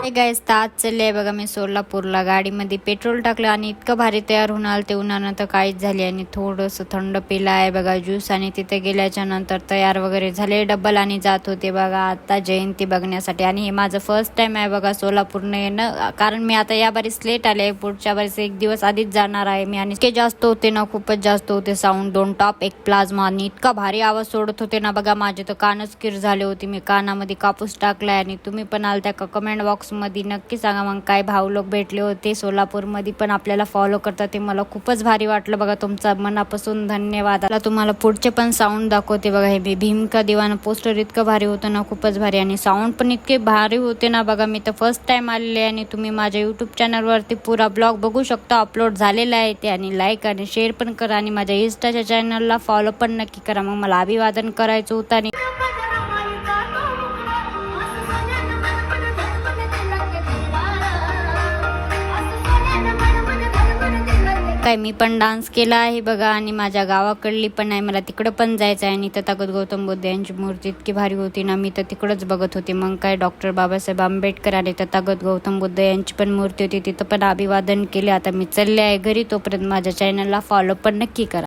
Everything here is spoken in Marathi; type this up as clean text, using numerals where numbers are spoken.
हे गाईस आज चालले बघा मी सोलापूरला गाडीमध्ये पेट्रोल टाकलं आणि इतकं भारी तयार होऊन आलं ते उन्हानं तर काहीच झाली आणि थोडंसं थंड पिलं आहे बघा ज्यूस आणि तिथे गेल्याच्या नंतर तयार वगैरे झाले डबल आणि जात होते बघा आता जयंती बघण्यासाठी आणि हे माझं फर्स्ट टाइम आहे बघा सोलापूरनं येणं कारण मी आता या बारीस लेट आले पुढच्या बारीस एक दिवस आधीच जाणार आहे मी आणि इतके जास्त होते ना खूपच जास्त होते साऊंड दोन टॉप एक प्लाझ्मा आणि इतका भारी आवाज सोडत होते ना बघा माझे तर कानच किर झाले होते मी कानामध्ये कापूस टाकलाय आणि तुम्ही पण आल त्या कमेंट बॉक्स मध्ये नक्की सांगा मग काय भाऊ लोक भेटले होते सोलापूरमध्ये पण आपल्याला फॉलो करतात ते मला खूपच भारी वाटलं बघा तुमचा मनापासून धन्यवाद. आता तुम्हाला पुढचे पण साऊंड दाखवते बघा हे भीम का दिवाना पोस्टर इतकं भारी होतं ना खूपच भारी आणि साऊंड पण इतके भारी होते ना बघा मी तर फर्स्ट टाइम आलेले आणि तुम्ही माझ्या यूट्यूब चॅनलवरती पुरा ब्लॉग बघू शकता अपलोड झालेला आहे ते आणि लाईक आणि शेअर पण करा आणि माझ्या इंस्टाच्या चॅनलला फॉलो पण नक्की करा. मग मला अभिवादन करायचं होतं आणि काय मी पण डान्स केला आहे बघा आणि माझ्या गावाकडली पण आहे मला तिकडं पण जायचं आहे आणि तथागत गौतम बुद्ध यांची मूर्ती इतकी भारी होती ना मी तर तिकडंच बघत होते. मग काय डॉक्टर बाबासाहेब आंबेडकर आणि तथागत गौतम बुद्ध यांची पण मूर्ती होती तिथं पण अभिवादन केले. आता मी चालले आहे घरी तोपर्यंत माझ्या चॅनलला फॉलो पण नक्की करा.